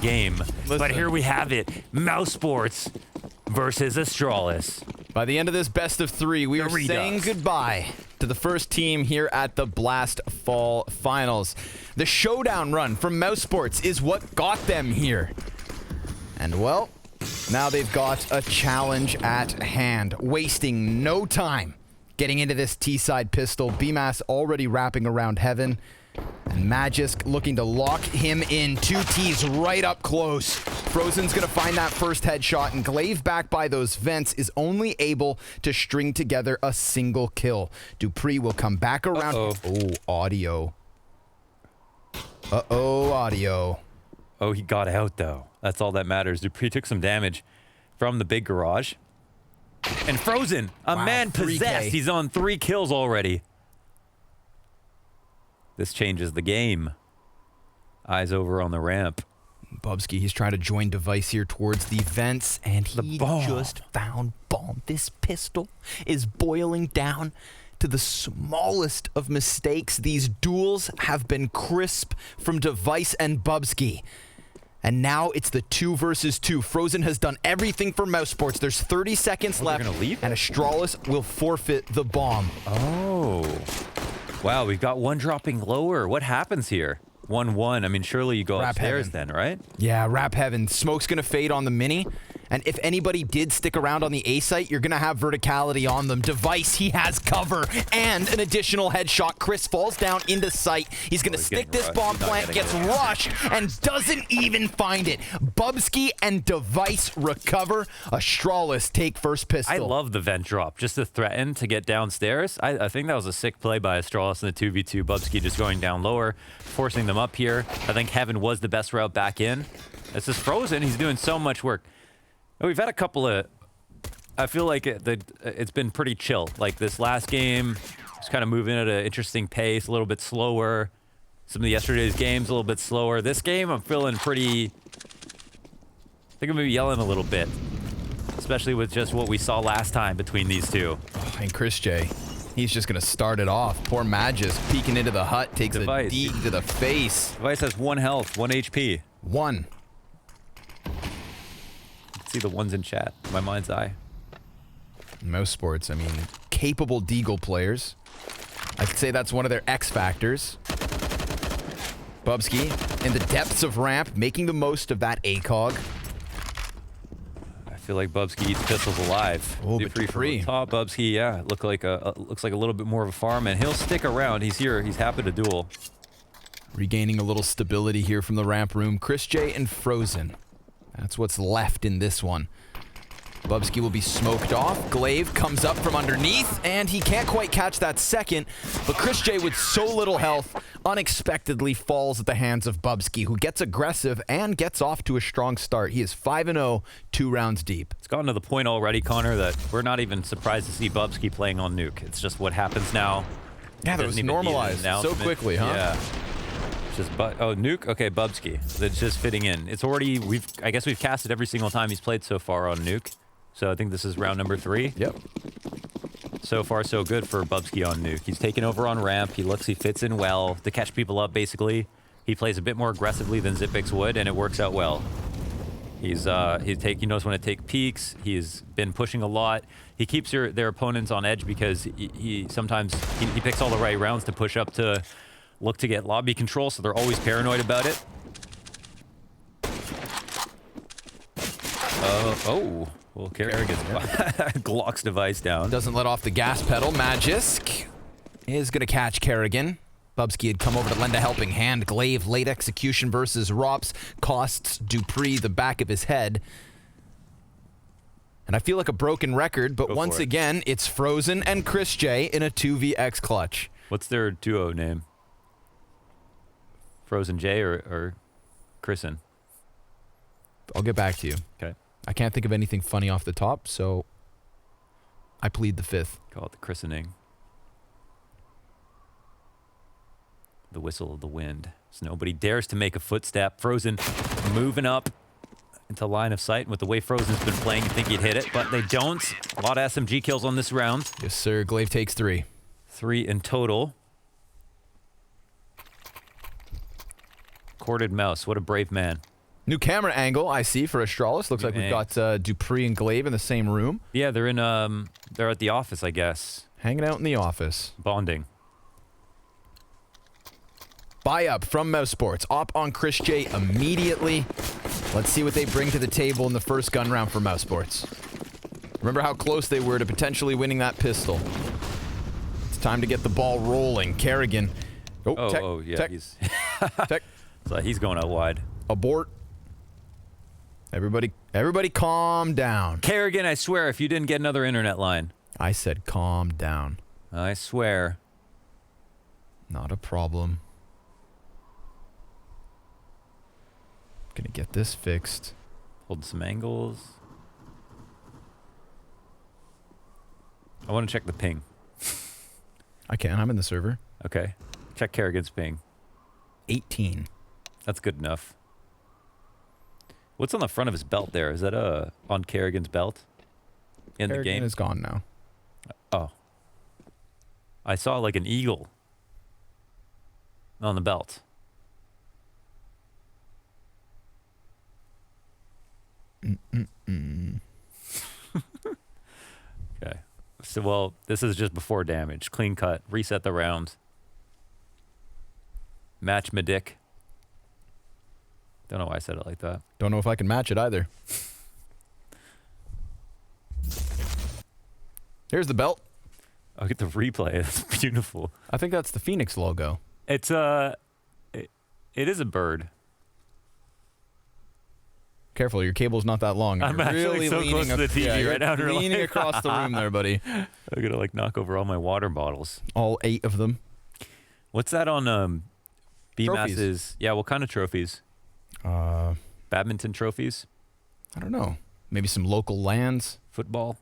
game. But here we have it. MOUSESPORT versus ASTRALIS. By the end of this best of three, we are saying goodbye to the first team here at the Blast Fall Finals. The showdown run from MOUSESPORT is what got them here. And well, now they've got a challenge at hand, wasting no time getting into this T-side pistol. BMAS already wrapping around Heaven. And Magisk looking to lock him in. 2 T's right up close. Frozen's gonna find that first headshot, and Glaive back by those vents is only able to string together a single kill. dupreeh will come back around. Oh, audio. Audio. Oh, he got out though. That's all that matters. dupreeh took some damage from the big garage. And Frozen, a man possessed. He's on 3 kills already. This changes the game. Eyes over on the ramp. Bubsky, he's trying to join Device here towards the vents, and he just found bomb. This pistol is boiling down to the smallest of mistakes. These duels have been crisp from Device and Bubsky. And now it's the 2 versus 2. Frozen has done everything for MOUSESPORT. There's 30 seconds left, and ASTRALIS will forfeit the bomb. Oh. Wow, we've got one dropping lower. What happens here? 1-1. I mean, surely you go upstairs then, right? Yeah, Wrap Heaven. Smoke's going to fade on the mini. And if anybody did stick around on the A site, you're going to have verticality on them. Device, he has cover and an additional headshot. Chris falls down into sight. He's going to stick this bomb plant, gets rushed, and doesn't even find it. Bubsky and Device recover. ASTRALIS take first pistol. I love the vent drop. Just to threaten to get downstairs. I think that was a sick play by ASTRALIS in the 2v2. Bubsky just going down lower, forcing them up here. I think Heaven was the best route back in. This is Frozen. He's doing so much work. We've had a couple of, I feel like it's been pretty chill. Like this last game, just kind of moving at an interesting pace, a little bit slower. Some of yesterday's games a little bit slower. This game, I'm feeling pretty, I think I'm maybe yelling a little bit, especially with just what we saw last time between these two. Oh, and Chris J, he's just going to start it off. Poor Magisk peeking into the hut, takes a D to the face. Device has 1 health, 1 HP. 1. See the ones in chat. My mind's eye. MOUSESPORT, I mean, capable Deagle players. I could say that's one of their X factors. Bubsky in the depths of ramp, making the most of that ACOG. I feel like Bubsky eats pistols alive. Oh, but dupreeh. Top Bubsky, yeah, looks like a little bit more of a farm, and he'll stick around. He's here. He's happy to duel. Regaining a little stability here from the ramp room. Chris J and Frozen. That's what's left in this one. Bubsky will be smoked off. Glaive comes up from underneath, and he can't quite catch that second. But Chris J, with so little health, unexpectedly falls at the hands of Bubsky, who gets aggressive and gets off to a strong start. He is 5-0, 2 rounds deep. It's gotten to the point already, Connor, that we're not even surprised to see Bubsky playing on Nuke. It's just what happens now. Yeah, that was normalized so quickly, huh? Yeah. Just Nuke. Okay, Bubsky. That's just fitting in. It's already I guess we've casted every single time he's played so far on Nuke. So I think this is round number 3. Yep. So far, so good for Bubsky on Nuke. He's taken over on ramp. He fits in well to catch people up. Basically, he plays a bit more aggressively than Xyp9x would, and it works out well. He knows when to take peeks. He's been pushing a lot. He keeps their opponents on edge because he sometimes picks all the right rounds to push up to look to get lobby control, so they're always paranoid about it. Well, Kerrigan's Glock's Device down. Doesn't let off the gas pedal. Magisk is going to catch Kerrigan. Bubsky had come over to lend a helping hand. Glaive, late execution versus Rops, costs dupreeh the back of his head. And I feel like a broken record, but once again, it's Frozen and Chris J in a 2vx clutch. What's their duo name? Frozen J or Chrisen? I'll get back to you. Okay. I can't think of anything funny off the top, so I plead the 5th. Call it the christening. The whistle of the wind. So nobody dares to make a footstep. Frozen moving up into line of sight. And with the way Frozen's been playing, you'd think he'd hit it, but they don't. A lot of SMG kills on this round. Yes, sir. Glaive takes 3. 3 in total. Corded Mouse, what a brave man. New camera angle, I see, for Astralis. Looks like we've got Dupree and Glaive in the same room. Yeah, they're in, they're at the office, I guess. Hanging out in the office. Bonding. Buy up from MOUSESPORT. Op on Chris J immediately. Let's see what they bring to the table in the first gun round for MOUSESPORT. Remember how close they were to potentially winning that pistol. It's time to get the ball rolling. Kerrigan. Oh, yeah, tech. he's... Tech. So he's going out wide. Abort. Everybody calm down. Kerrigan, I swear, if you didn't get another internet line. I said calm down. I swear. Not a problem. Gonna get this fixed. Hold some angles. I want to check the ping. I can. I'm in the server. Okay. Check Kerrigan's ping. 18. That's good enough. What's on the front of his belt there? Is that on Kerrigan's belt? In Kerrigan the game? is gone now. Oh. I saw like an eagle on the belt. Okay. So, well, this is just before damage. Clean cut. Reset the round. Match my dick. Don't know why I said it like that. Don't know if I can match it either. Here's the belt. I'll get the replay. It's beautiful. I think that's the Phoenix logo. It's it is a bird. Careful, your cable's not that long. I'm You're actually really so close to the TV right now. You're leaning across the room there, buddy. I'm gonna like knock over all my water bottles. All 8 of them. What's that on Trophies. BMAS's? Yeah, what kind of trophies? Badminton trophies? I don't know. Maybe some local lands. Football?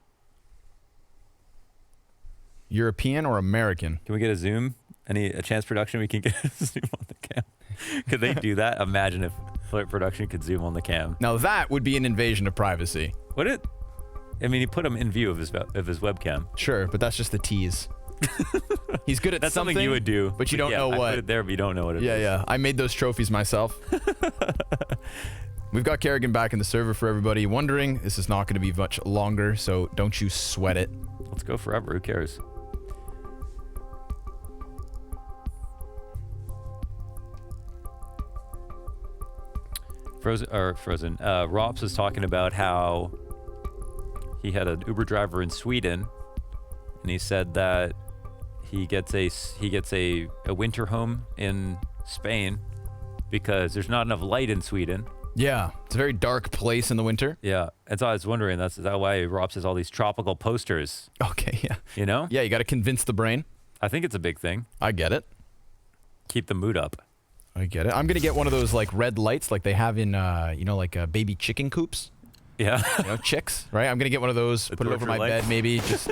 European or American? Can we get a zoom? A chance production we can get a zoom on the cam? Could they do that? Imagine if Flirt Production could zoom on the cam. Now that would be an invasion of privacy. Would it? I mean, he put him in view of his webcam. Sure, but that's just the tease. He's good at That's something you would do, but you don't know I what. put it there, but you don't know what it is. Yeah. I made those trophies myself. We've got Kerrigan back in the server for everybody wondering. This is not going to be much longer, so don't you sweat it. Let's go forever. Who cares? Frozen. Rops was talking about how he had an Uber driver in Sweden, and he said that he gets a winter home in Spain because there's not enough light in Sweden. Yeah, it's a very dark place in the winter. Yeah, and so I was wondering, is that why Rops has all these tropical posters? Okay, yeah. You know? Yeah, you got to convince the brain. I think it's a big thing. I get it. Keep the mood up. I get it. I'm going to get one of those like red lights like they have in, like baby chicken coops. Yeah. Chicks, right? I'm going to get one of those, put it over my lights. bed, maybe just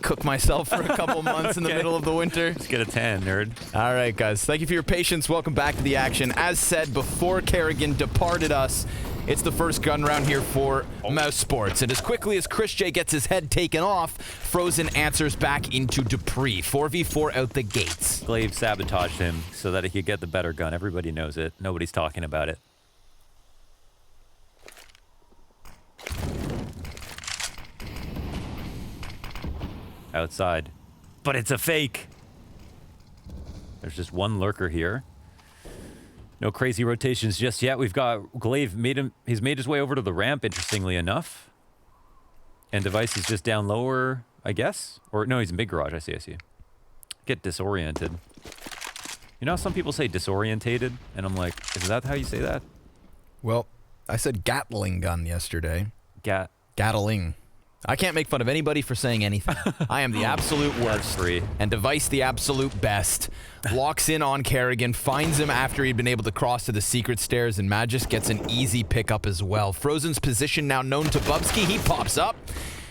cook myself for a couple months in the middle of the winter. Just get a tan, nerd. All right, guys. Thank you for your patience. Welcome back to the action. As said before Kerrigan departed us, it's the first gun round here for MOUSESPORT. And as quickly as Chris J gets his head taken off, Frozen answers back into Dupree. 4v4 out the gates. Glaive sabotaged him so that he could get the better gun. Everybody knows it. Nobody's talking about it. Outside. But it's a fake. There's just one lurker here. No crazy rotations just yet. We've got Glaive he's made his way over to the ramp, interestingly enough. And Device is just down lower, I guess? Or no, he's in big garage. I see. Get disoriented. You know how some people say disorientated? And I'm like, is that how you say that? Well, I said Gatling gun yesterday. Gatling. I can't make fun of anybody for saying anything. I am the absolute worst. Free. And Device the absolute best. Locks in on Kerrigan, finds him after he'd been able to cross to the secret stairs, and Magis gets an easy pickup as well. Frozen's position now known to Bubsky. He pops up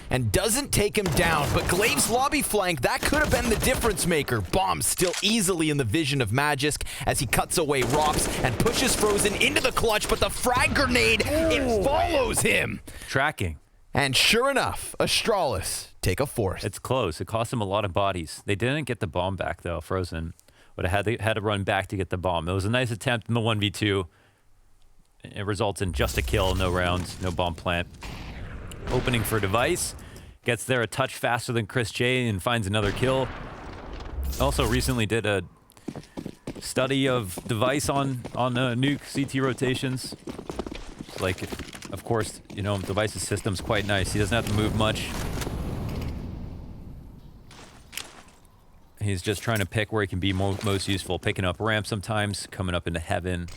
and doesn't take him down, but Glaive's lobby flank, that could have been the difference maker. Bomb still easily in the vision of Magisk as he cuts away Rops and pushes Frozen into the clutch, but the frag grenade, it follows him. Tracking. And sure enough, Astralis take a fourth. It's close. It cost him a lot of bodies. They didn't get the bomb back, though. Frozen would have had to run back to get the bomb. It was a nice attempt in the 1v2. It results in just a kill, no rounds, no bomb plant. Opening for Device. Gets there a touch faster than Chris J and finds another kill. Also recently did a study of Device on NUKE CT rotations. Like, of course, you know, Device's system's quite nice. He doesn't have to move much. He's just trying to pick where he can be most useful. Picking up ramp sometimes, coming up into heaven,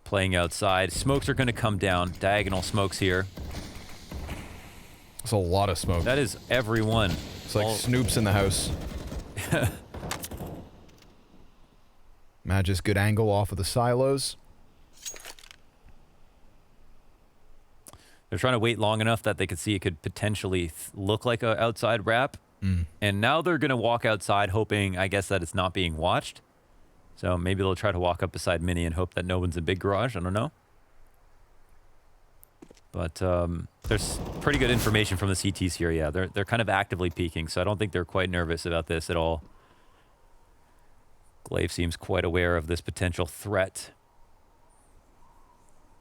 playing outside. Smokes are going to come down. Diagonal smokes here. That's a lot of smoke. That is everyone. It's like Snoop's in the house. Magic's good angle off of the silos. They're trying to wait long enough that they could see it could potentially look like an outside wrap. And now they're going to walk outside hoping, I guess, that it's not being watched. So maybe they'll try to walk up beside Mini and hope that no one's in big garage. I don't know. But there's pretty good information from the CTs here. Yeah, they're kind of actively peeking, so I don't think they're quite nervous about this at all. Glaive seems quite aware of this potential threat.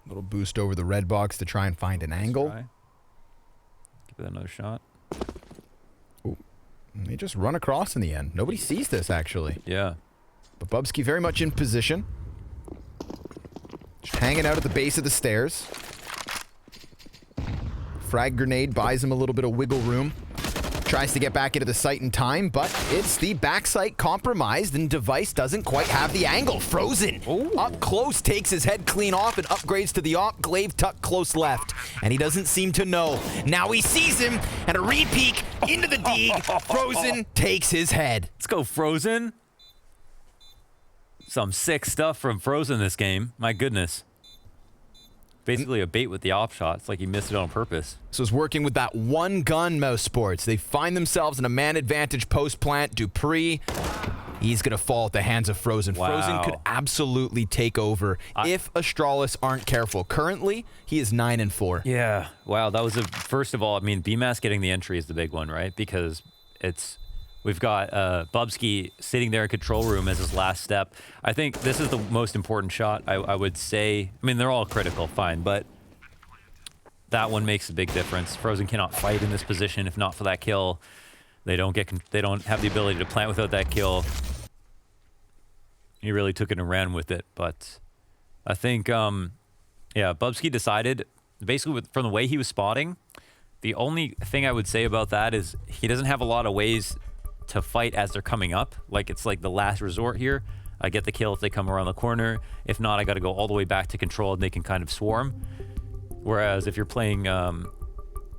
Little boost over the red box to try and find an angle. Give it another shot. Ooh. They just run across in the end. Nobody sees this, actually. Yeah. But Bubsky very much in position. Just hanging out at the base of the stairs. Frag grenade buys him a little bit of wiggle room. Tries to get back into the site in time, but it's the back sight compromised, and Device doesn't quite have the angle. Frozen. Ooh. Up close, takes his head clean off and upgrades to the op. Glaive tuck close left, and he doesn't seem to know. Now he sees him, and a re-peek into the dig. Frozen takes his head. Let's go, Frozen. Some sick stuff from Frozen this game. My goodness. Basically a bait with the op shot. It's like he missed it on purpose. So it's working with that one gun, MOUSESPORT. They find themselves in a man advantage post plant. Dupree, he's going to fall at the hands of Frozen. Wow. Frozen could absolutely take over if Astralis aren't careful. Currently, he is 9-4. Yeah. Wow. That was a, first of all, I mean, BMAS getting the entry is the big one, right? Because it's, we've got Bubsky sitting there in control room as his last step. I think this is the most important shot, I would say. I mean, they're all critical, fine, but that one makes a big difference. Frozen cannot fight in this position if not for that kill. They don't have the ability to plant without that kill. He really took it and ran with it, but I think, yeah, Bubsky decided, basically from the way he was spotting, the only thing I would say about that is he doesn't have a lot of ways to fight as they're coming up. Like, it's like the last resort here. I get the kill if they come around the corner. If not, I got to go all the way back to control and they can kind of swarm. Whereas if you're playing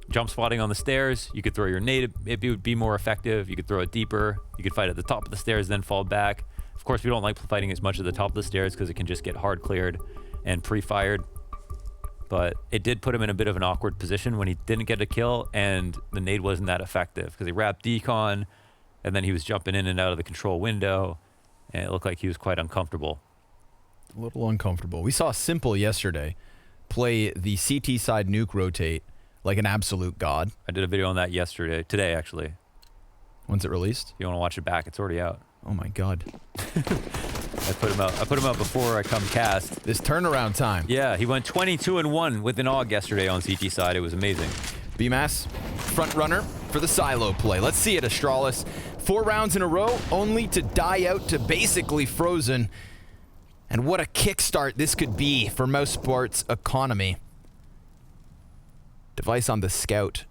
jump spotting on the stairs, you could throw your nade. It would be more effective. You could throw it deeper. You could fight at the top of the stairs, then fall back. Of course, we don't like fighting as much at the top of the stairs because it can just get hard cleared and pre-fired. But it did put him in a bit of an awkward position when he didn't get a kill and the nade wasn't that effective because he wrapped decon and then he was jumping in and out of the control window and it looked like he was quite uncomfortable. A little uncomfortable. We saw Simple yesterday play the CT side nuke rotate like an absolute god. I did a video on that today actually. When's it released? If you want to watch it back, it's already out. Oh my god. I put him out before I come cast. This turnaround time. Yeah, he went 22-1 with an AUG yesterday on CT side. It was amazing. BMAS, front runner for the silo play. Let's see it, Astralis. 4 rounds in a row, only to die out to basically Frozen. And what a kickstart this could be for MOUSESPORT's economy. Device on the scout.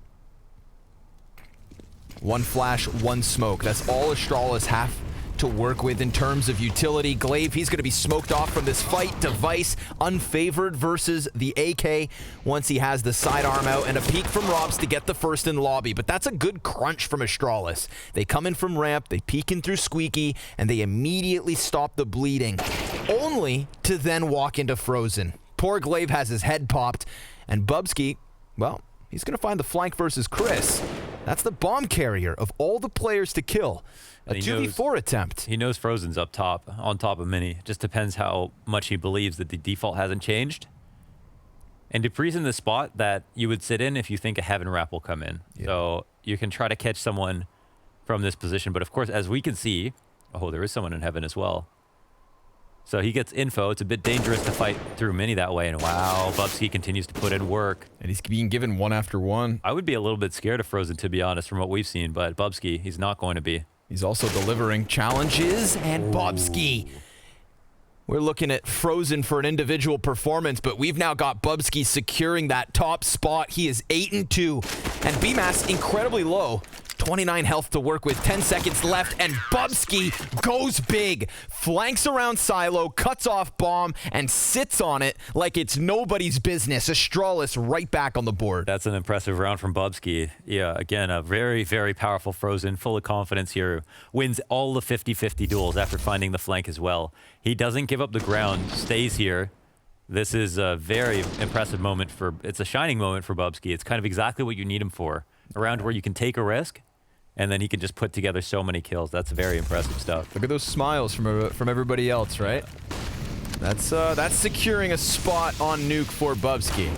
1 flash, 1 smoke. That's all Astralis have to work with in terms of utility. Glaive, he's going to be smoked off from this fight. Device unfavored versus the AK once he has the sidearm out, and a peek from Robs to get the first in lobby. But that's a good crunch from Astralis. They come in from ramp, they peek in through Squeaky, and they immediately stop the bleeding, only to then walk into Frozen. Poor Glaive has his head popped, and Bubsky, well, he's going to find the flank versus Chris. That's the bomb carrier of all the players to kill. A 2v4 attempt. He knows Frozen's up top, on top of Mini. Just depends how much he believes that the default hasn't changed. And Dupree's in the spot that you would sit in if you think a Heaven Wrap will come in. Yeah. So you can try to catch someone from this position. But of course, as we can see, oh, there is someone in Heaven as well. So he gets info. It's a bit dangerous to fight through Mini that way. And wow, Bubsky continues to put in work. And he's being given one after one. I would be a little bit scared of Frozen, to be honest, from what we've seen. But Bubsky, he's not going to be. He's also delivering challenges. And Bubsky. We're looking at Frozen for an individual performance, but we've now got Bubsky securing that top spot. He is 8-2. And BMAS incredibly low. 29 health to work with, 10 seconds left, and Bubsky goes big. Flanks around Silo, cuts off bomb, and sits on it like it's nobody's business. ASTRALIS right back on the board. That's an impressive round from Bubsky. Yeah, again, a very, very powerful Frozen, full of confidence here. Wins all the 50-50 duels after finding the flank as well. He doesn't give up the ground, stays here. This is a very impressive moment for, it's a shining moment for Bubsky. It's kind of exactly what you need him for. A round where you can take a risk, and then he can just put together so many kills. That's very impressive stuff. Look at those smiles from everybody else, right? That's securing a spot on Nuke for Bubsky.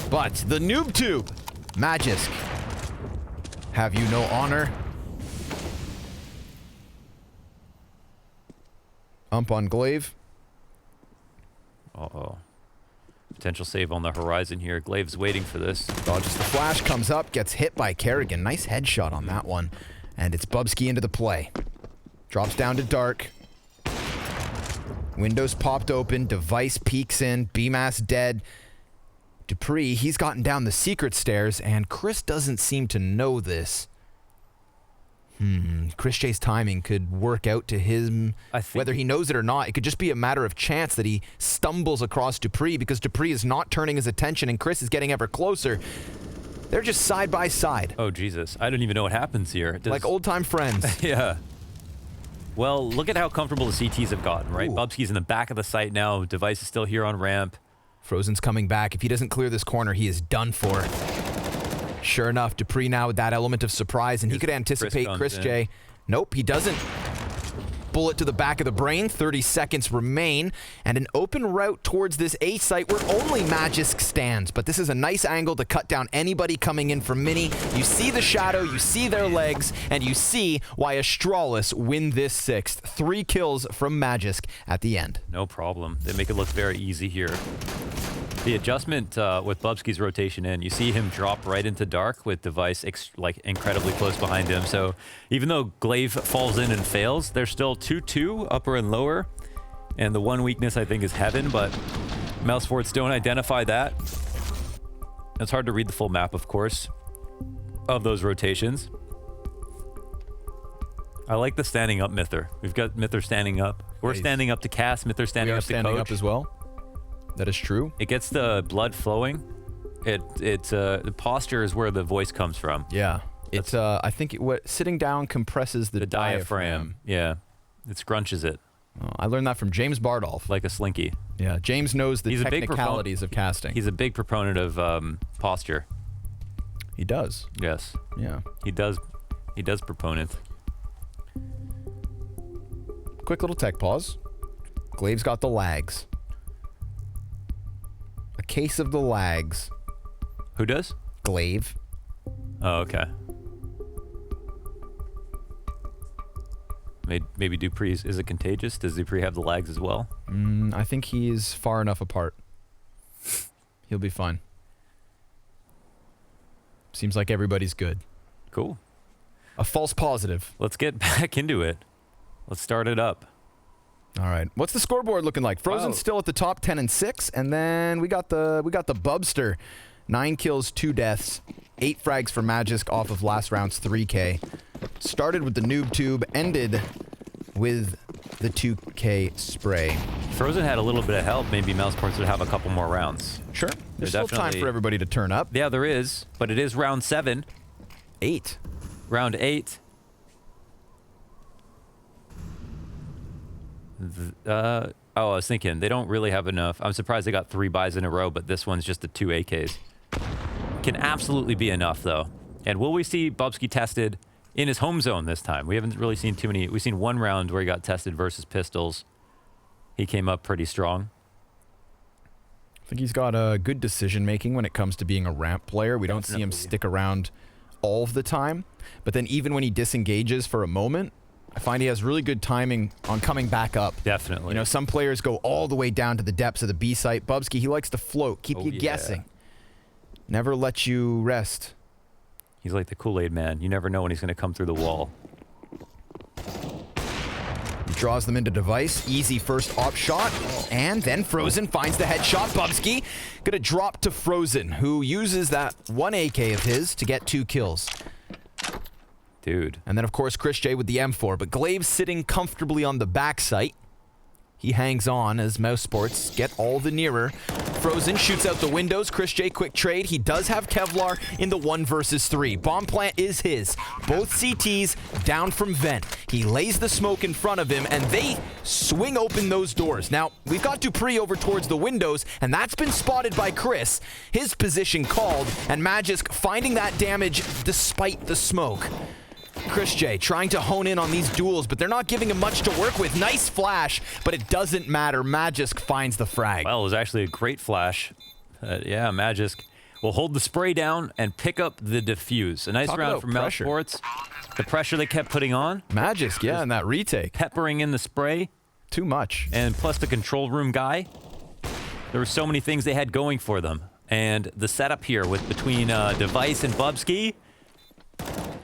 But the noob tube, Magisk, have you no honor? Ump on Glaive. Uh-oh. Potential save on the horizon here. Glaive's waiting for this. Dodges the flash, comes up, gets hit by Kerrigan. Nice headshot on that one. And it's Bubsky into the play. Drops down to dark. Windows popped open. Device peeks in. BMAS dead. Dupree, he's gotten down the secret stairs, and Chris doesn't seem to know this. Chris J's timing could work out to him, whether he knows it or not. It could just be a matter of chance that he stumbles across Dupree, because Dupree is not turning his attention and Chris is getting ever closer. They're just side by side. Oh, Jesus. I don't even know what happens here. Like old-time friends. Yeah. Well, look at how comfortable the CTs have gotten, right? Ooh. Bubsky's in the back of the site now. Device is still here on ramp. Frozen's coming back. If he doesn't clear this corner, he is done for. Sure enough, Dupree now with that element of surprise, and he could anticipate Chris J. Nope, he doesn't. Bullet to the back of the brain, 30 seconds remain, and an open route towards this A site where only Magisk stands. But this is a nice angle to cut down anybody coming in from Mini. You see the shadow, you see their legs, and you see why ASTRALIS win this 6th. 3 kills from Magisk at the end. No problem. They make it look very easy here. The adjustment with Bubsky's rotation in, you see him drop right into dark with Device like incredibly close behind him. So even though Glaive falls in and fails, they're still 2-2 upper and lower. And the one weakness I think is Heaven, but MOUSESPORTs don't identify that. It's hard to read the full map, of course, of those rotations. I like the standing up Myther. We've got Myther standing up. We're standing up to cast, Myther standing up to coach. Standing up as well. That is true. It gets the blood flowing. The posture is where the voice comes from. Yeah. It's I think sitting down compresses the diaphragm. Yeah. It scrunches it. Oh, I learned that from James Bardolph. Like a slinky. Yeah. James knows the technicalities of casting. He's a big proponent of posture. He does. Yes. Yeah. He does proponent. Quick little tech pause. Glaive's got the lags. A case of the lags. Who does? Glaive. Oh, okay. Maybe Dupree's. Is it contagious? Does Dupree have the lags as well? I think he's far enough apart. He'll be fine. Seems like everybody's good. Cool. A false positive. Let's get back into it. Let's start it up. All right. What's the scoreboard looking like? Frozen's still at the top 10-6, and then we got the Bubster. 9 kills, 2 deaths, 8 frags for Magisk off of last round's 3K. Started with the noob tube, ended with the 2K spray. Frozen had a little bit of help. Maybe MOUSESPORTs would have a couple more rounds. Sure. There's still time for everybody to turn up. Yeah, there is, but it is round 7. 8. Round 8. I was thinking they don't really have enough. I'm surprised they got 3 buys in a row, but this one's just the 2 AKs. Can absolutely be enough, though. And will we see Bubsky tested in his home zone this time? We haven't really seen too many. We've seen 1 round where he got tested versus Pistols. He came up pretty strong. I think he's got a good decision-making when it comes to being a ramp player. We don't see him stick around all of the time. But then even when he disengages for a moment, I find he has really good timing on coming back up. Definitely. You know, some players go all the way down to the depths of the B site. Bubsky, he likes to float, keep you guessing. Never let you rest. He's like the Kool-Aid man. You never know when he's going to come through the wall. He draws them into device. Easy first op shot. And then Frozen finds the headshot. Bubsky gonna drop to Frozen, who uses that one AK of his to get 2 kills. Dude. And then, of course, Chris J with the M4. But Glave's sitting comfortably on the back site. He hangs on as MOUSESPORTS get all the nearer. Frozen shoots out the windows. Chris J, quick trade. He does have Kevlar in the 1 versus 3. Bomb plant is his. Both CTs down from vent. He lays the smoke in front of him, and they swing open those doors. Now, we've got Dupree over towards the windows, and that's been spotted by Chris. His position called, and Magisk finding that damage despite the smoke. Chris J trying to hone in on these duels, but they're not giving him much to work with. Nice flash, but it doesn't matter. Magisk finds the frag. Well, it was actually a great flash. Yeah, Magisk will hold the spray down and pick up the defuse. A nice round from MOUSESPORTS. The pressure they kept putting on. Magisk, yeah, and that retake. Peppering in the spray. Too much. And plus the control room guy. There were so many things they had going for them. And the setup here with between Device and Bubsky,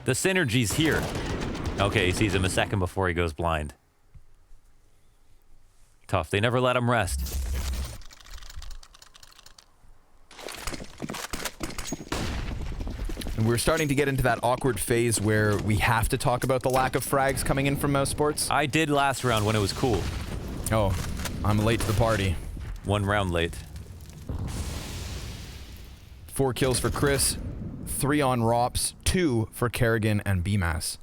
the synergy's here. Okay, he sees him a second before he goes blind. Tough. They never let him rest. And we're starting to get into that awkward phase where we have to talk about the lack of frags coming in from MOUSESPORTS. I did last round when it was cool. Oh, I'm late to the party. 1 round late. 4 kills for Chris, 3 on Rops, 2 for Kerrigan and BMAS.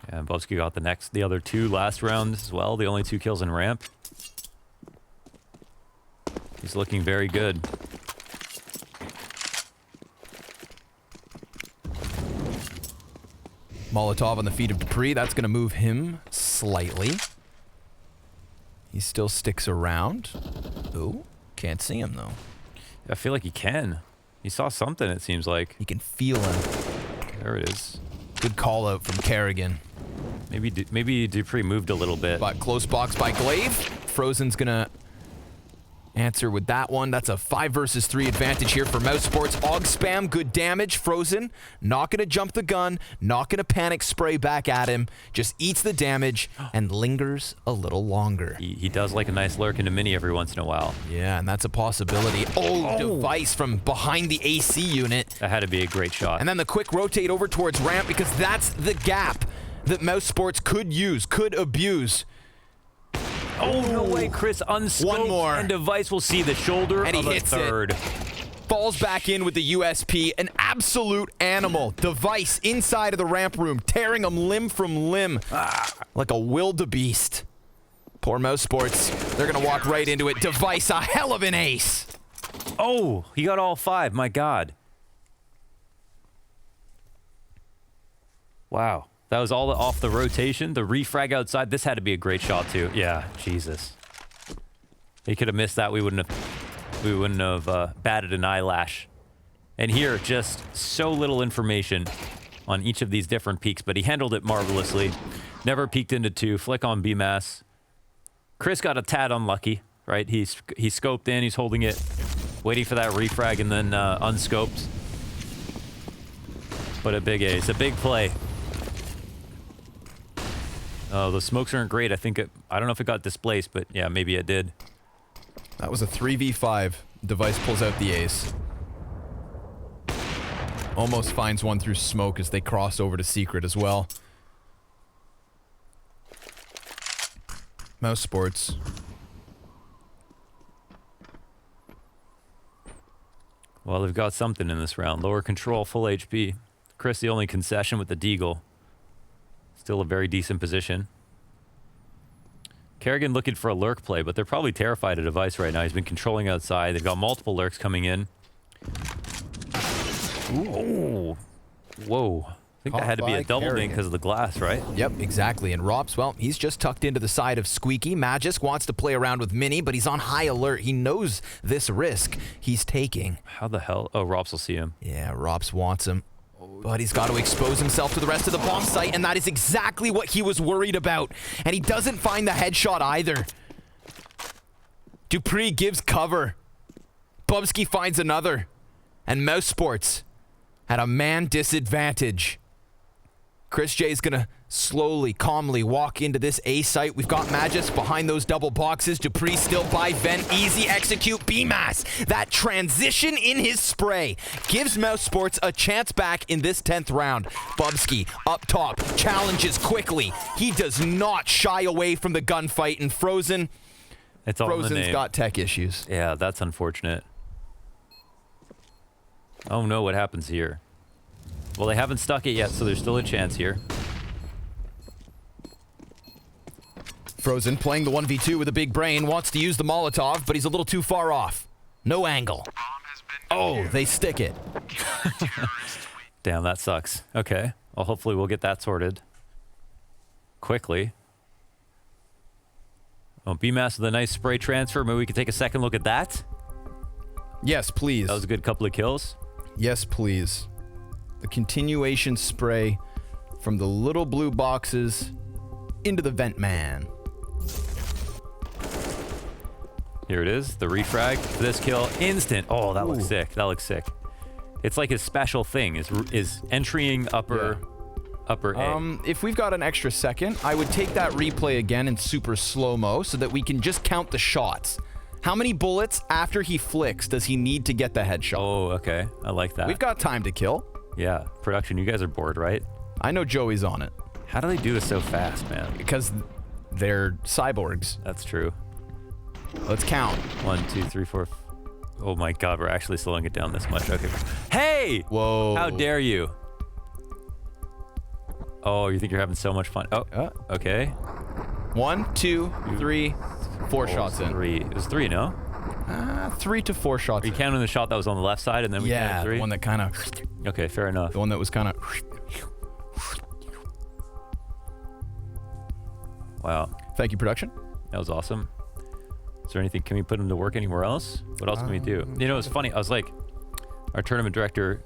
Yeah, Bubsky got the other 2 last round as well. The only 2 kills in ramp. He's looking very good. Molotov on the feet of Dupree. That's going to move him slightly. He still sticks around. Oh, can't see him though. I feel like he can. He saw something, it seems like. You can feel him. There it is. Good call out from Kerrigan. Maybe Dupree moved a little bit. But close box by Glaive. Frozen's gonna answer with that one. That's a 5 versus 3 advantage here for MOUSESPORTS. AUG spam, good damage. Frozen, not gonna jump the gun, not gonna panic spray back at him. Just eats the damage and lingers a little longer. He does like a nice lurk into mini every once in a while. Yeah, and that's a possibility. Oh, Device from behind the AC unit. That had to be a great shot. And then the quick rotate over towards ramp because that's the gap that MOUSESPORTS could use, could abuse. Oh, no way, Chris unscoped. One more. And Device will see the shoulder and he of a hits third. Falls back in with the USP. An absolute animal. Device inside of the ramp room, tearing him limb from limb. Like a wildebeest. Poor MOUSESPORTS. They're going to walk right into it. Device, a hell of an ace. Oh, he got all 5. My God. Wow. That was all off the rotation. The refrag outside. This had to be a great shot too. Yeah, Jesus. He could have missed that. We wouldn't have batted an eyelash. And here, just so little information on each of these different peaks, but he handled it marvelously. Never peeked into 2. Flick on BMAS. Chris got a tad unlucky, right? He scoped in. He's holding it, waiting for that refrag, and then unscoped. But a big ace, a big play. Oh, the smokes aren't great. I don't know if it got displaced, but yeah, maybe it did. That was a 3v5. Device pulls out the ace. Almost finds one through smoke as they cross over to secret as well. MOUSESPORTS. Well, they've got something in this round. Lower control, full HP. Chris, the only concession with the deagle. Still a very decent position. Kerrigan looking for a lurk play, but they're probably terrified of Device right now. He's been controlling outside. They've got multiple lurks coming in. Ooh. Whoa. I think that had to be a double dink because of the glass, right? Yep, exactly. And Rops, well, he's just tucked into the side of Squeaky. Magisk wants to play around with Mini, but he's on high alert. He knows this risk he's taking. How the hell? Oh, Rops will see him. Yeah, Rops wants him. But he's got to expose himself to the rest of the bomb site, and that is exactly what he was worried about. And he doesn't find the headshot either. Dupree gives cover. Bubsky finds another. And MOUSESPORT at a man disadvantage. Chris J is going to slowly, calmly walk into this A site. We've got Magis behind those double boxes. Dupree still by vent. Easy execute. BMAS. That transition in his spray gives MOUSESPORT a chance back in this 10th round. Bubsky up top. Challenges quickly. He does not shy away from the gunfight. And Frozen. It's all in the Frozen's name. got tech issues. Yeah, that's unfortunate. Oh no, what happens here? Well, they haven't stuck it yet, so there's still a chance here. Frozen playing the 1v2 with a big brain, wants to use the Molotov, but he's a little too far off. No angle. Oh, they stick it. Damn, that sucks. Okay, well, hopefully we'll get that sorted quickly. Oh, BMAS with a nice spray transfer. Maybe we could take a second look at that. Yes, please. That was a good couple of kills. Yes, please. The continuation spray from the little blue boxes into the vent man. Here it is, the refrag for this kill. Instant. Oh, that looks sick. That looks sick. It's like his special thing is entering upper A. If we've got an extra second, I would take that replay again in super slow-mo so that we can just count the shots. How many bullets after he flicks does he need to get the headshot? Oh, okay. I like that. We've got time to kill. Yeah, production, you guys are bored, right? I know Joey's on it. How do they do this so fast, man? Because they're cyborgs. That's true. Let's count. 1, 2, 3, 4. Oh my God, we're actually slowing it down this much. Okay. Hey! Whoa. How dare you? Oh, you think you're having so much fun? Oh, okay. 1, 2, 3, 4 shots in. 3. It was 3, no? 3 to 4 shots. Are you counting the shot that was on the left side and then we counted 3? The one that kind of. Okay, fair enough. The one that was kind of. Wow. Thank you, production. That was awesome. Is there anything? Can we put him to work anywhere else? What else can we do? You know, it's funny. I was like, our tournament director,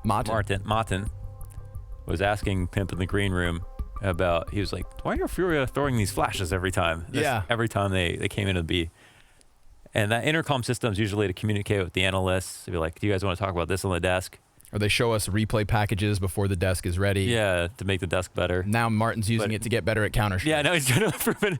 Martin, was asking Pimp in the green room about. He was like, "Why are Furia throwing these flashes every time? Every time they came into the B." And that intercom system is usually to communicate with the analysts. To be like, "Do you guys want to talk about this on the desk?" Or they show us replay packages before the desk is ready. Yeah, to make the desk better. Now Martin's using it to get better at Counter-Strike. Yeah, now he's trying to improve it.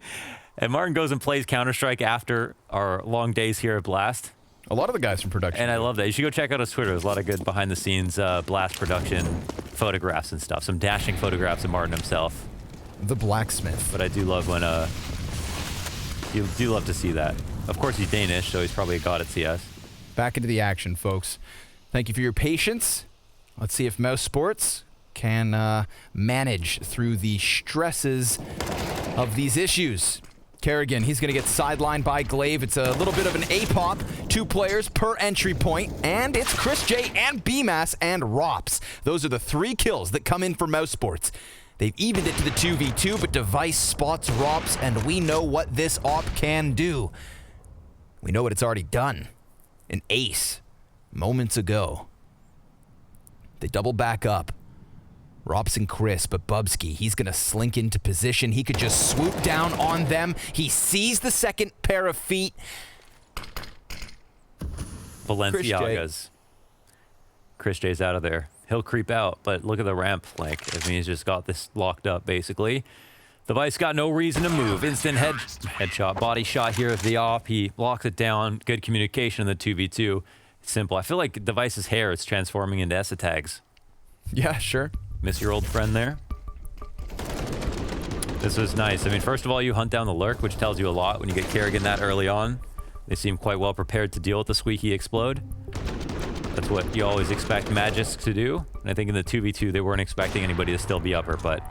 And Martin goes and plays Counter-Strike after our long days here at Blast. A lot of the guys from production. And I love that. You should go check out his Twitter. There's a lot of good behind-the-scenes Blast production photographs and stuff. Some dashing photographs of Martin himself. The blacksmith. But I do love when you do love to see that. Of course, he's Danish, so he's probably a god at CS. Back into the action, folks. Thank you for your patience. Let's see if MOUSESPORT can manage through the stresses of these issues. Kerrigan, he's going to get sidelined by Glaive. It's a little bit of an A-pop. 2 players per entry point. And it's Chris J and BMAS and Rops. Those are the 3 kills that come in for MOUSESPORT. They've evened it to the 2v2, but Device spots Rops, and we know what this op can do. We know what it's already done. An ace moments ago. They double back up. Rops and Chris, but Bubsky, he's going to slink into position. He could just swoop down on them. He sees the second pair of feet. Balenciagas. Chris J's out of there. He'll creep out, but look at the ramp flank. I mean, he's just got this locked up, basically. The Vice got no reason to move. Instant headshot, body shot here of the op. He blocks it down. Good communication in the 2v2. It's simple. I feel like Device's hair is transforming into ESSA tags. Yeah, sure. Miss your old friend there. This was nice. I mean, first of all, you hunt down the lurk, which tells you a lot when you get Kerrigan that early on. They seem quite well prepared to deal with the squeaky explode. That's what you always expect Magis to do. And I think in the 2v2, they weren't expecting anybody to still be upper, but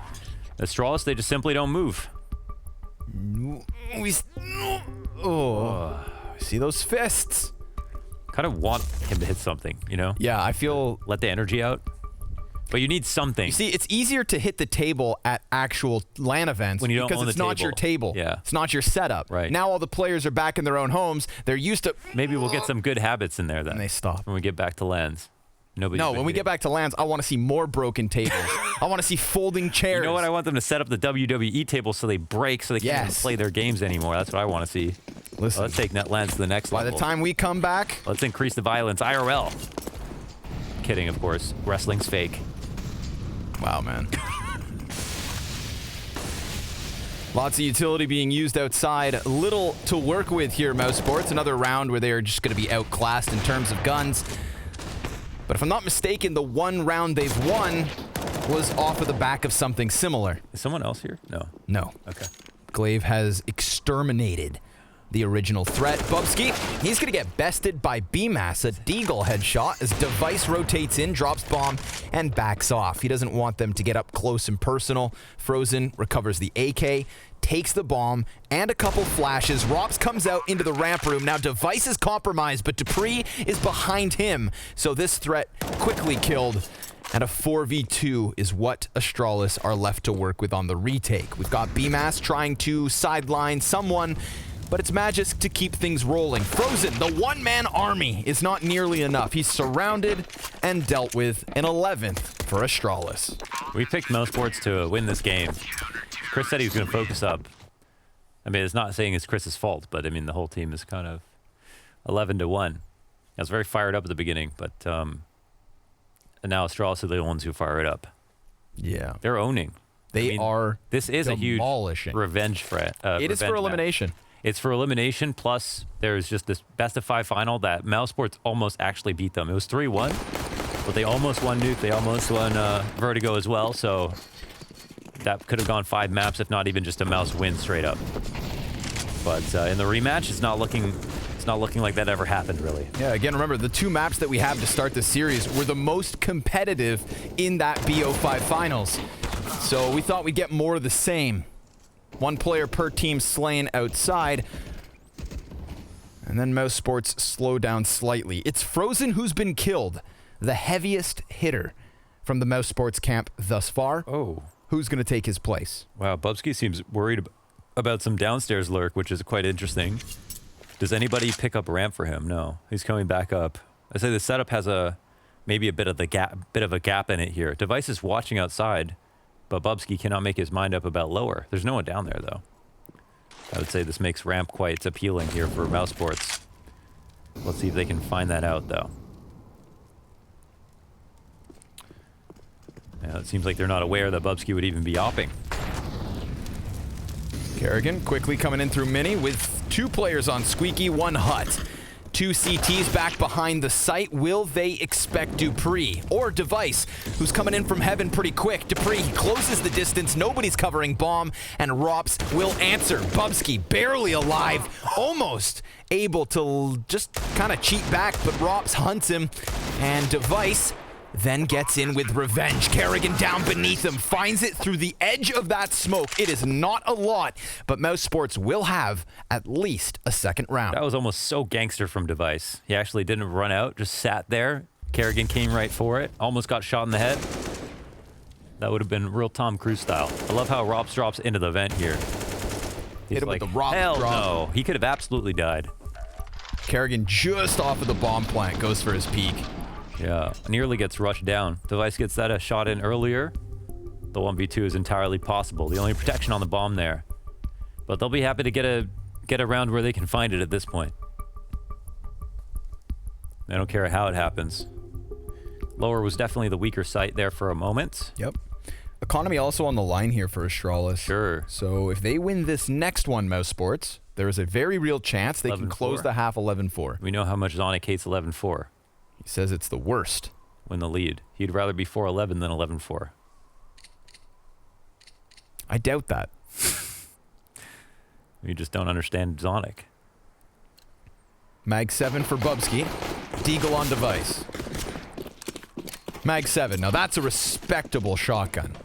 ASTRALIS, they just simply don't move. See those fists? Kind of want him to hit something, you know? Yeah, I feel... Let the energy out. But you need something. You see, it's easier to hit the table at actual LAN events when you don't because own it's the not your table. Yeah. It's not your setup. Right. Now all the players are back in their own homes. They're used to... Maybe we'll get some good habits in there then. And they stop. When we get back to LANs. Nobody's No, been when we hitting. get back to lands, I want to see more broken tables. I want to see folding chairs. You know what? I want them to set up the WWE tables so they break, so they can't even play their games anymore. That's what I want to see. Listen, Well, let's take net lands to the next level. by the time we come back, Let's increase the violence. IRL. Kidding, of course. Wrestling's fake. wow, man. Lots of utility being used outside. Little to work with here, MOUSESPORT. Another round where they are just going to be outclassed in terms of guns. But if I'm not mistaken, the one round they've won was off of the back of something similar. Is someone else here? No. No. Okay. Glaive has exterminated the original threat. Bubsky, he's going to get bested by BMAS. A Deagle headshot as Device rotates in, drops bomb, and backs off. He doesn't want them to get up close and personal. Frozen recovers the AK, takes the bomb, and a couple flashes. Rops comes out into the ramp room. Now Device is compromised, but Dupree is behind him. So this threat quickly killed. And a 4v2 is what Astralis are left to work with on the retake. We've got BMAS trying to sideline someone, but it's Magisk to keep things rolling. Frozen, the one-man army, is not nearly enough. He's surrounded and dealt with. An 11th for Astralis. We picked MOUSESPORT to win this game. Chris said he was going to focus up. I mean, it's not saying it's Chris's fault, but I mean, the whole team is kind of 11-1. I was very fired up at the beginning, but and now Astralis are the ones who fire it up. Yeah. They're owning. They are This is a huge demolishing. revenge threat. It is for elimination. It's for elimination, plus there's just this best-of-5 final that MOUSESPORT almost actually beat them. It was 3-1, but they almost won NUKE. They almost won Vertigo as well, so that could have gone 5 maps, if not even just a Mouse win straight up. But in the rematch, it's not looking like that ever happened, really. Yeah, again, remember, the 2 maps that we have to start this series were the most competitive in that BO5 finals. So we thought we'd get more of the same. 1 player per team slain outside. And then MOUSESPORT slow down slightly. It's Frozen who's been killed. The heaviest hitter from the MOUSESPORT camp thus far. Oh. Who's going to take his place? Wow, Bubsky seems worried about some downstairs lurk, which is quite interesting. Does anybody pick up ramp for him? No, he's coming back up. I say the setup has maybe a bit of a gap in it here. Device is watching outside, but Bubsky cannot make his mind up about lower. There's no one down there though. I would say this makes ramp quite appealing here for MOUSESPORT. Let's see if they can find that out though. Yeah, it seems like they're not aware that Bubsky would even be opping. Kerrigan quickly coming in through Mini with 2 players on Squeaky, 1 hut. 2 CTs back behind the site. Will they expect Dupree or Device, who's coming in from heaven pretty quick? Dupree, he closes the distance. Nobody's covering bomb, and Rops will answer. Bubsky barely alive, almost able to just kind of cheat back, but Rops hunts him, and Device then gets in with revenge. Kerrigan down beneath him, finds it through the edge of that smoke. It is not a lot, but MOUSESPORT will have at least a second round. That was almost so gangster from Device. He actually didn't run out, just sat there. Kerrigan came right for it, almost got shot in the head. That would have been real Tom Cruise style. I love how Rops drops into the vent here. He's Hit him like, with the Rops hell drop. no. He could have absolutely died. Kerrigan just off of the bomb plant, goes for his peek. Yeah, nearly gets rushed down. Device gets that shot in earlier. The 1v2 is entirely possible. The only protection on the bomb there. But they'll be happy to get a round where they can find it at this point. They don't care how it happens. Lower was definitely the weaker site there for a moment. Yep. Economy also on the line here for Astralis. Sure. So if they win this next one, MOUSESPORT, there is a very real chance they can 11-4. close the half 11-4. We know how much Zonic hates 11-4. He says it's the worst. Win the lead. He'd rather be 4-11 than 11-4. I doubt that. You just don't understand Zonic. Mag 7 for Bubsky. Deagle on Device. Mag 7. Now that's a respectable shotgun.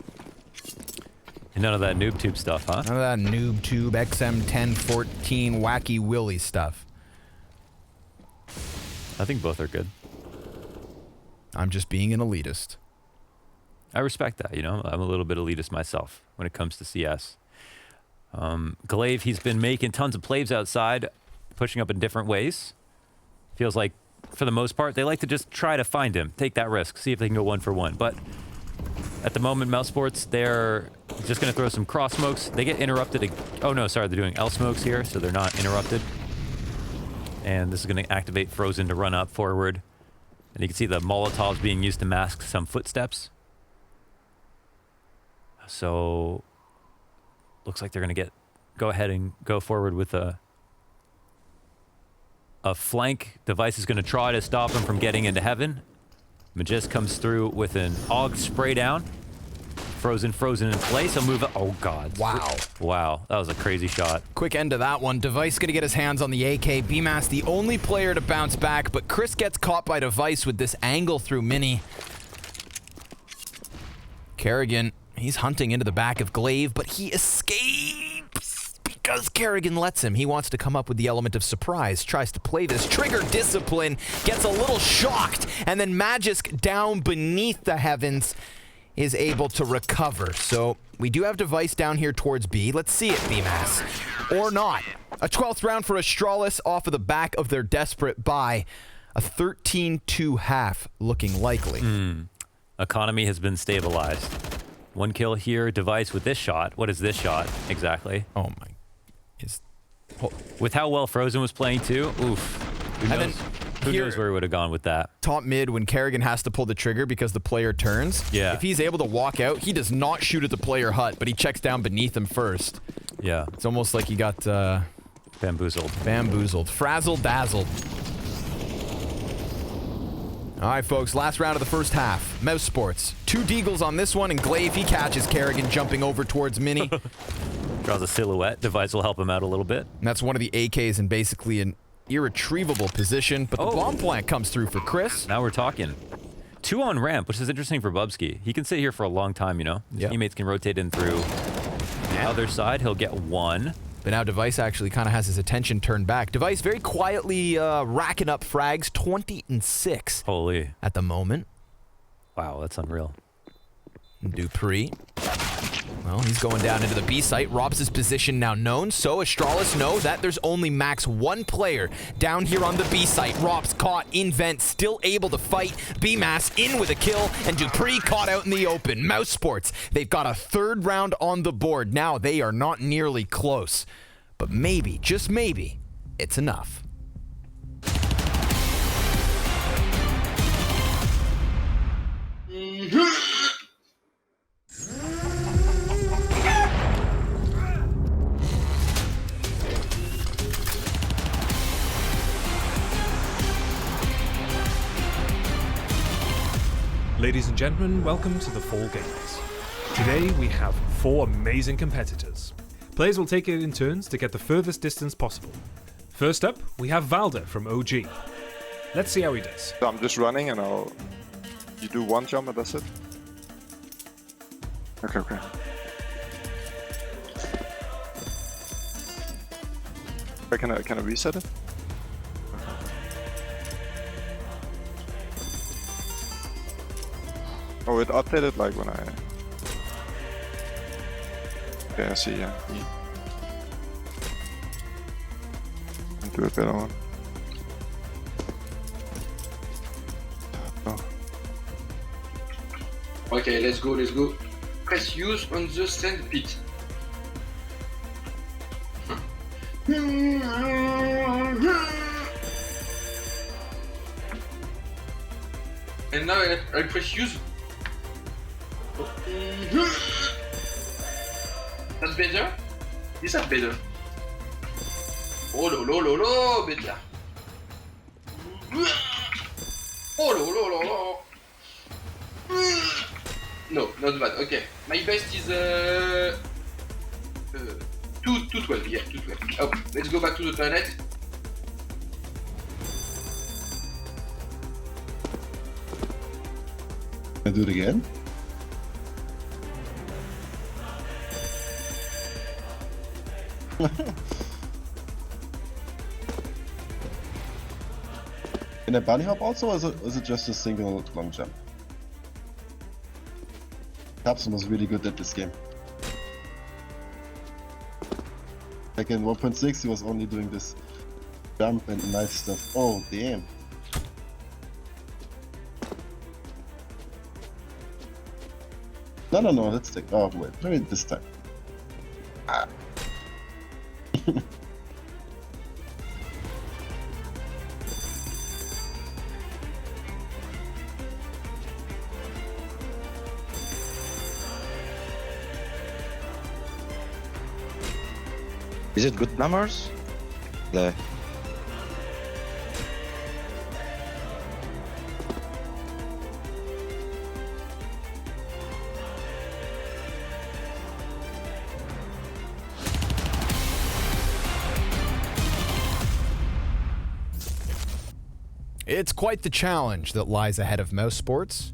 And none of that noob tube stuff, huh? None of that noob tube XM1014 wacky willy stuff. I think both are good. I'm just being an elitist. I respect that, you know. I'm a little bit elitist myself when it comes to CS. Glaive, he's been making tons of plays outside, pushing up in different ways. Feels like for the most part, they like to just try to find him, take that risk, see if they can go 1 for 1. But at the moment, MOUSESPORT, they're just going to throw some cross smokes. They get interrupted. Oh, no, sorry. They're doing L smokes here, so they're not interrupted. And this is going to activate Frozen to run up forward. And you can see the Molotovs being used to mask some footsteps. So looks like they're going to go ahead and go forward with a flank. Device is going to try to stop him from getting into heaven. Magist comes through with an AUG spray down. Frozen in place. He'll move. Oh, God. Wow. Wow. That was a crazy shot. Quick end to that one. Device going to get his hands on the AK. BMAS the only player to bounce back, but Chris gets caught by Device with this angle through Mini. Kerrigan, he's hunting into the back of Glaive, but he escapes because Kerrigan lets him. He wants to come up with the element of surprise, tries to play this trigger discipline, gets a little shocked, and then Magisk down beneath the heavens is able to recover. So we do have Device down here towards B. Let's see it, BMAS. Or not. A 12th round for ASTRALIS off of the back of their desperate buy. A 13-2 half looking likely. Economy has been stabilized. 1 kill here. Device with this shot. What is this shot exactly? Oh my. With how well Frozen was playing too, oof. Who knows where he would have gone with that? Top mid, when Kerrigan has to pull the trigger because the player turns. Yeah. If he's able to walk out, he does not shoot at the player hut, but he checks down beneath him first. Yeah. It's almost like he got bamboozled. Frazzled, dazzled. All right, folks, last round of the first half. MOUSESPORT. 2 deagles on this one, and Glaive, he catches Kerrigan jumping over towards Mini. Draws a silhouette. Device will help him out a little bit. And that's one of the AKs in basically an irretrievable position, but the bomb plant comes through for Chris. Now we're talking. 2 on ramp, which is interesting for Bubsky. He can sit here for a long time, you know? His teammates can rotate in through the other side. He'll get 1. But now Device actually kind of has his attention turned back. Device very quietly racking up frags, 20 and 6. Holy. At the moment. Wow, that's unreal. Dupree. Well, he's going down into the B site. Robs' position now known, so ASTRALIS know that there's only max 1 player down here on the B site. Robs caught in vent, still able to fight. BMAS in with a kill, and Dupree caught out in the open. MOUSESPORT, they've got a 3rd round on the board. Now they are not nearly close, but maybe, just maybe, it's enough. Ladies and gentlemen, welcome to the Fall Games. Today we have 4 amazing competitors. Players will take it in turns to get the furthest distance possible. First up, we have Valder from OG. Let's see how he does. So I'm just running and you do 1 jump and that's it? Okay. Can I reset it? Oh, it updated like when I... Okay, I see, yeah. I'll do a better one. Oh. Okay, let's go. Press use on the sand pit. And now I press use. That's better? Is that better? Oh lo, better. Oh lo. No, not bad. Okay, my best is 212. Yeah, 212. Oh, let's go back to the planet. Can I do it again? In a bunny hop also, or is it just a single long jump? Capson was really good at this game. Like in 1.6 he was only doing this jump and knife stuff. Oh damn. No, no, no, let's take... Oh, wait, try it this time. Is it good numbers? The It's quite the challenge that lies ahead of MOUSESPORTS.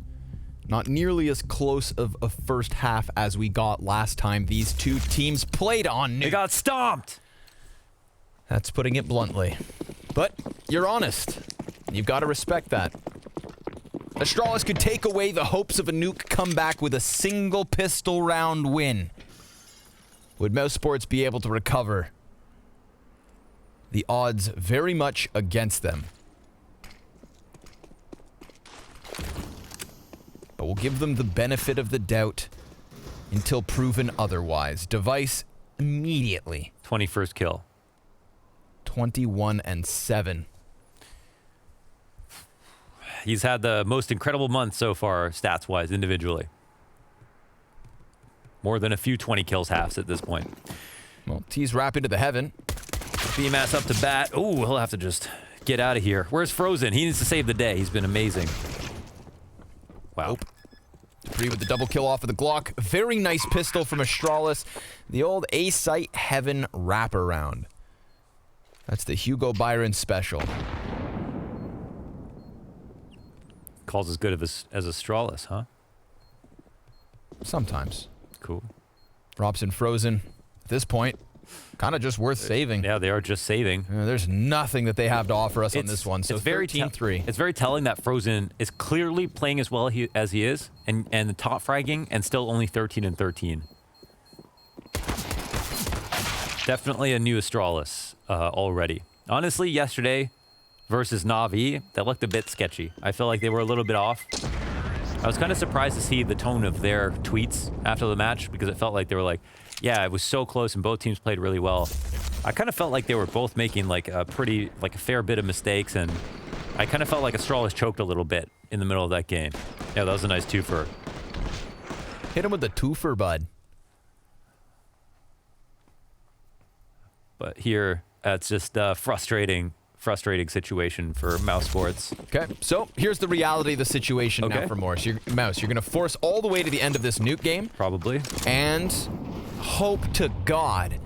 Not nearly as close of a first half as we got last time these two teams played on They NUKE. got stomped. That's putting it bluntly. But you're honest. You've got to respect that. Astralis could take away the hopes of a NUKE comeback with a single pistol round win. Would MOUSESPORTS be able to recover? The odds very much against them. But we'll give them the benefit of the doubt until proven otherwise. Device immediately. 21st kill. 21-7. He's had the most incredible month so far, stats-wise, individually. More than a few 20 kills halves at this point. Well, T's wrap into the heaven. BMAS up to bat. Oh, he'll have to just get out of here. Where's Frozen? He needs to save the day. He's been amazing. Wow. Dupree with the double kill off of the Glock. Very nice pistol from Astralis. The old A-Site Heaven wraparound. That's the Hugo Byron special. Calls as good as Astralis, huh? Sometimes. Cool. Robson Frozen. At this point, kind of just worth saving. Yeah, they are just saving. There's nothing that they have to offer us on this one. So 13-3. It's very telling that Frozen is clearly playing as well as he is, and the top fragging, and still only 13-13. Definitely a new Astralis already. Honestly, yesterday versus Na'Vi, that looked a bit sketchy. I feel like they were a little bit off. I was kind of surprised to see the tone of their tweets after the match, because it felt like they were like, yeah, it was so close and both teams played really well. I kind of felt like they were both making like a fair bit of mistakes, and I kind of felt like Astralis choked a little bit in the middle of that game. Yeah, that was a nice twofer. Hit him with the twofer, bud. But here, it's just a frustrating situation for MOUSESPORTS. Okay, so here's the reality of the situation now for Morris. Mouse, you're going to force all the way to the end of this NUKE game. Probably. And hope to God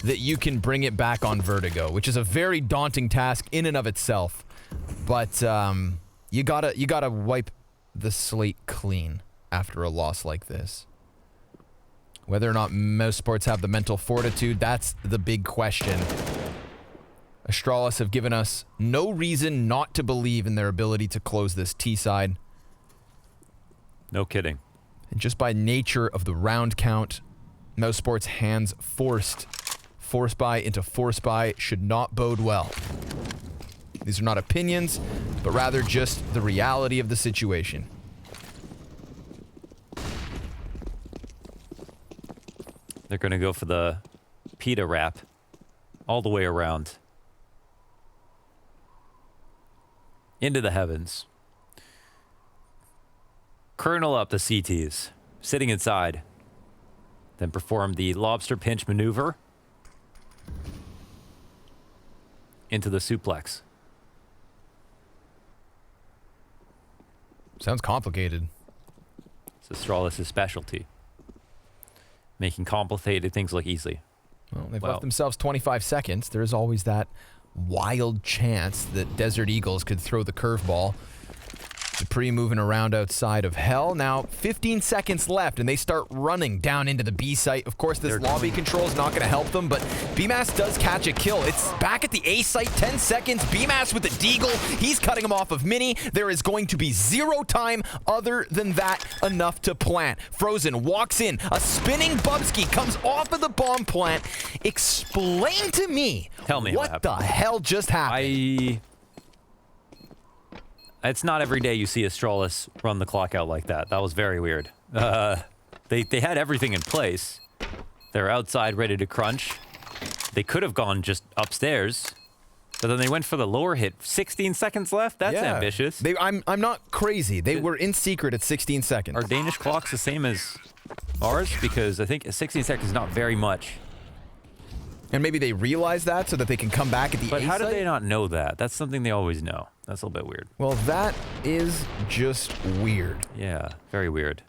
that you can bring it back on Vertigo, which is a very daunting task in and of itself. But you gotta wipe the slate clean after a loss like this. Whether or not MOUSESPORTS have the mental fortitude, that's the big question. Astralis have given us no reason not to believe in their ability to close this T side. No kidding. And just by nature of the round count, MOUSESPORTS hands force buy into force buy should not bode well. These are not opinions, but rather just the reality of the situation. They're going to go for the PETA wrap all the way around. Into the heavens. Kernel up the CTs, sitting inside. Then perform the lobster pinch maneuver into the suplex. Sounds complicated. It's Astralis' specialty. Making complicated things look easy. Well, they've left themselves 25 seconds. There's always that wild chance that Desert Eagles could throw the curveball. Dupree moving around outside of Hell. Now, 15 seconds left, and they start running down into the B site. Of course, this lobby control is not going to help them, but BMAS does catch a kill. It's back at the A site, 10 seconds. BMAS with the deagle. He's cutting him off of Mini. There is going to be zero time other than that enough to plant. Frozen walks in. A spinning Bubsky comes off of the bomb plant. Explain to me, Tell me what the hell just happened. It's not every day you see Astralis run the clock out like that. That was very weird. They had everything in place. They're outside ready to crunch. They could have gone just upstairs, but then they went for the lower hit. 16 seconds left? That's ambitious. I'm not crazy. They were in secret at 16 seconds. Are Danish clocks the same as ours? Because I think 16 seconds is not very much. And maybe they realize that so that they can come back at the But A how do site? they not know that? That's something they always know. That's a little bit weird. Well, that is just weird. Yeah, very weird.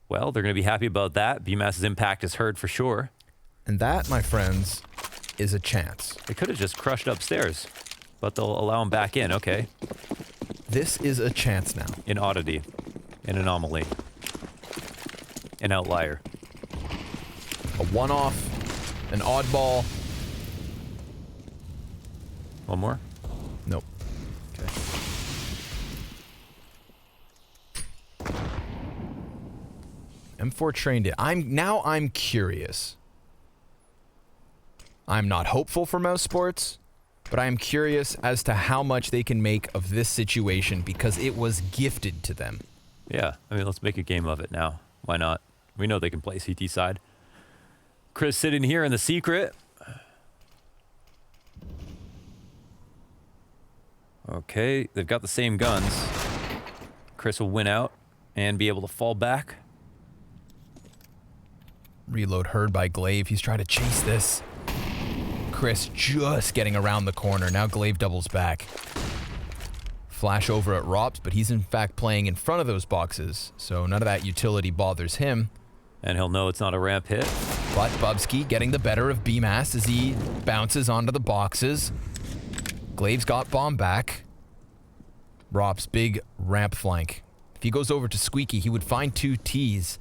Well, they're going to be happy about that. BMAS's impact is heard for sure. And that, my friends, is a chance. They could have just crushed upstairs, but they'll allow him back in. Okay. This is a chance now. An oddity. An anomaly. An outlier. A one-off, an oddball. One more? Nope. Okay. M4 trained it. I'm curious. I'm not hopeful for MOUSESPORT, but I am curious as to how much they can make of this situation because it was gifted to them. Yeah, I mean, let's make a game of it now. Why not? We know they can play CT side. Chris sitting here in the secret. Okay, they've got the same guns. Chris will win out and be able to fall back. Reload heard by Glaive. He's trying to chase this. Chris just getting around the corner. Now Glaive doubles back. Flash over at Rops, but he's in fact playing in front of those boxes, so none of that utility bothers him. And he'll know it's not a ramp hit. But Bubsky getting the better of BMAS as he bounces onto the boxes. Glaive's got bomb back. Rops, big ramp flank. If he goes over to Squeaky, he would find 2 Ts.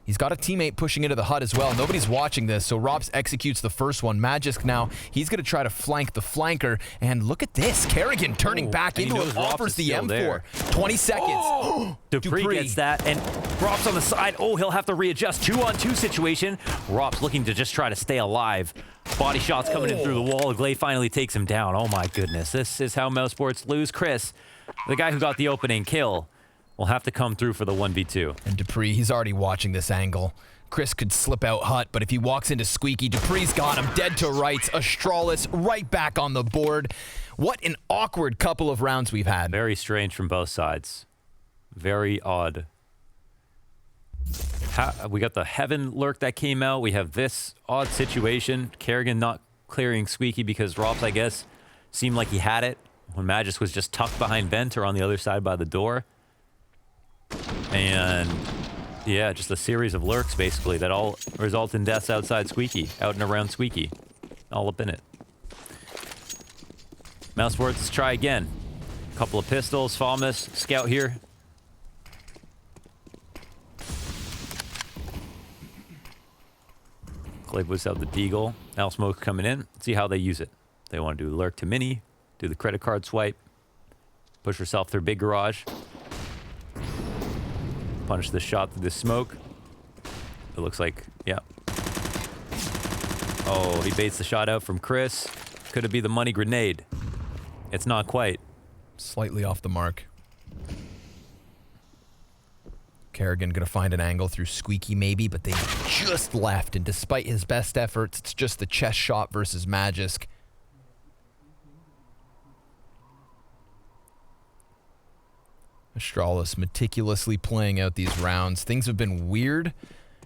He's got a teammate pushing into the hut as well. Nobody's watching this, so Rops executes the first one. Magisk now, he's going to try to flank the flanker. And look at this. Kerrigan turning back into it, offers the M4. There. 20 seconds. Dupree gets that, and Rops on the side. Oh, he'll have to readjust. 2-on-2 situation. Rops looking to just try to stay alive. Body shots coming in through the wall. Glaive finally takes him down. Oh my goodness. This is how MOUSESPORT lose. Chris, the guy who got the opening kill, will have to come through for the 1v2. And Dupree, he's already watching this angle. Chris could slip out hut, but if he walks into Squeaky, Dupree's got him dead to rights. ASTRALIS right back on the board. What an awkward couple of rounds we've had. Very strange from both sides. Very odd. We got the Heaven lurk that came out. We have this odd situation. Kerrigan not clearing Squeaky because Rops, I guess, seemed like he had it when Magisk was just tucked behind Vent or on the other side by the door. And yeah, just a series of lurks basically that all result in deaths outside Squeaky, out and around Squeaky, all up in it. MOUSESPORT, let's try again. Couple of pistols, Falmus, scout here. Glaive was out the Deagle. Now Smoke coming in. Let's see how they use it. They want to do lurk to mini, do the credit card swipe, push herself through big garage. Punish the shot through the smoke. It looks like, yeah. Oh, he baits the shot out from Chris. Could it be the money grenade? It's not quite. Slightly off the mark. Kerrigan gonna find an angle through Squeaky maybe, but they just left, and despite his best efforts, it's just the chest shot versus Magisk. ASTRALIS meticulously playing out these rounds. Things have been weird,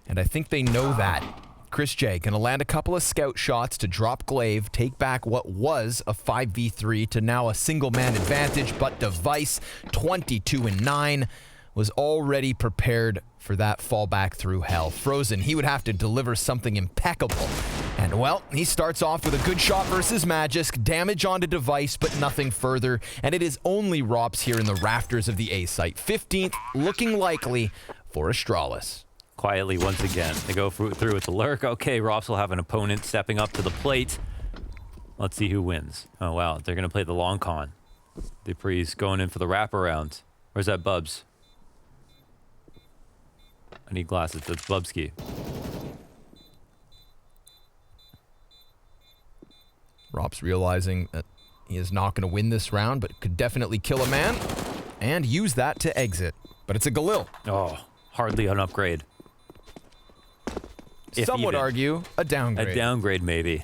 and I think they know that. Chris J gonna land a couple of scout shots to drop Glaive, take back what was a 5v3 to now a single-man advantage, but Device, 22-9, was already prepared for that fallback through hell. Frozen, he would have to deliver something impeccable. And well, he starts off with a good shot versus Magisk, damage onto Device, but nothing further. And it is only Rops here in the rafters of the A site. 15th, looking likely for ASTRALIS. Quietly once again. They go through with the lurk. Okay, Rops will have an opponent stepping up to the plate. Let's see who wins. Oh wow, they're gonna play the long con. Dupree's going in for the wraparound. Where's that Bubs? I need glasses. That's Bubsky. Rops realizing that he is not going to win this round, but could definitely kill a man and use that to exit. But it's a Galil. Oh, hardly an upgrade. Some would even. argue a downgrade. A downgrade, maybe.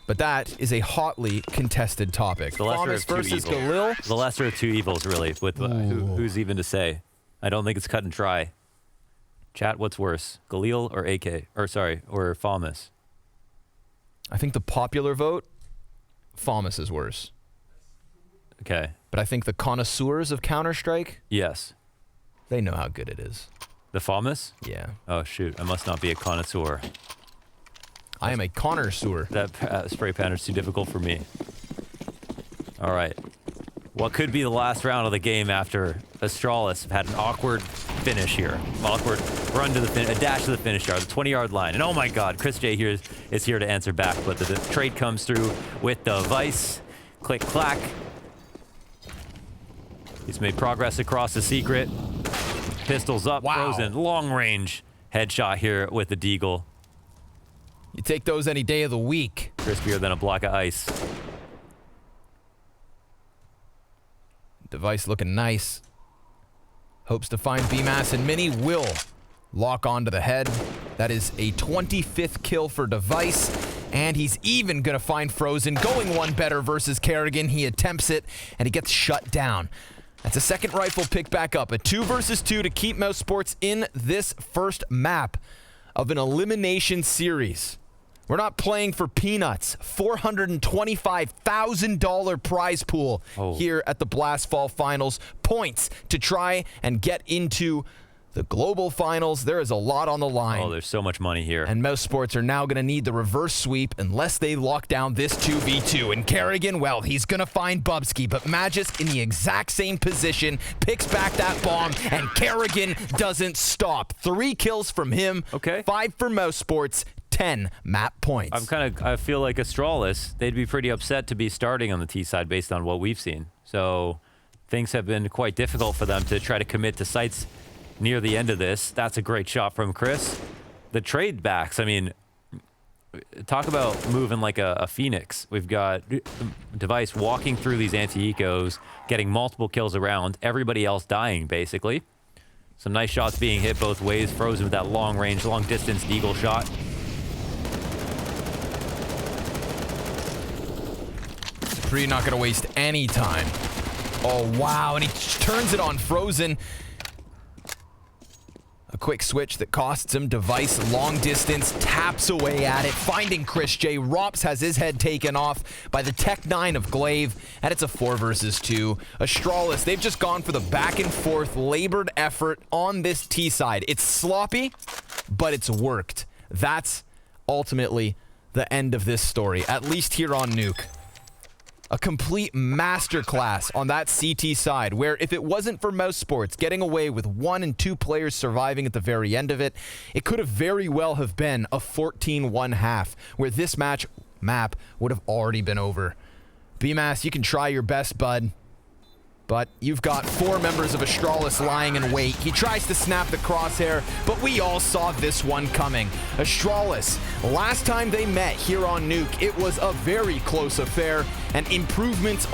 But that is a hotly contested topic. The lesser Famas of two versus evils. Galil. The lesser of two evils, really. With who's even to say? I don't think it's cut and dry. Chat, what's worse, Galil or AK? Or sorry, or Famas? I think the popular vote, Famas is worse. Okay. But I think the connoisseurs of Counter-Strike, Yes. they know how good it is. The Famas? Yeah. Oh shoot! I must not be a connoisseur. I am a connoisseur. That spray pattern's too difficult for me. All right. What could be the last round of the game after Astralis had an awkward finish here. Awkward run to the a dash to the finish yard, the 20-yard line. And oh my god, Chris J here is here to answer back, but the trade comes through with the Vice. Click, clack. He's made progress across the secret. Pistols up, Wow. Frozen, long range headshot here with the Deagle. You take those any day of the week. Crispier than a block of ice. Device looking nice. Hopes to find BMAS, and Mini will lock onto the head. That is a 25th kill for Device, and he's even gonna find Frozen. Going one better versus Kerrigan. He attempts it, and he gets shut down. That's a second rifle pick back up. A 2 versus 2 to keep MOUSESPORT in this first map of an elimination series. We're not playing for peanuts. $425,000 prize pool here at the Blast Fall Finals. Points to try and get into the global finals. There is a lot on the line. Oh, there's so much money here. And MOUSESPORT are now going to need the reverse sweep unless they lock down this 2v2. And Kerrigan, well, he's going to find Bubsky, but Magis in the exact same position, picks back that bomb, and Kerrigan doesn't stop. 3 kills from him, Okay. 5 for MOUSESPORT, 10 map points. I feel like Astralis, they'd be pretty upset to be starting on the T side based on what we've seen. So things have been quite difficult for them to try to commit to sites near the end of this. That's a great shot from Chris. The trade backs, I mean, talk about moving like a phoenix. We've got Device walking through these anti-ecos, getting multiple kills around, everybody else dying, basically. Some nice shots being hit both ways. Frozen with that long range, long distance Deagle shot. Dupree not going to waste any time. Oh, wow, and he turns it on Frozen. A quick switch that costs him. Device, long distance, taps away at it, finding Chris J. Rops has his head taken off by the Tech 9 of Glaive, and it's a 4 versus 2. Astralis, they've just gone for the back and forth, labored effort on this T side. It's sloppy, but it's worked. That's ultimately the end of this story, at least here on NUKE. A complete masterclass on that CT side, where if it wasn't for MOUSESPORT getting away with 1 and 2 players surviving at the very end of it, it could have very well have been a 14-1-1/2, where this map would have already been over. BMAS, you can try your best, bud, but you've got 4 members of Astralis lying in wait. He tries to snap the crosshair, but we all saw this one coming. Astralis, last time they met here on NUKE, it was a very close affair, and improvements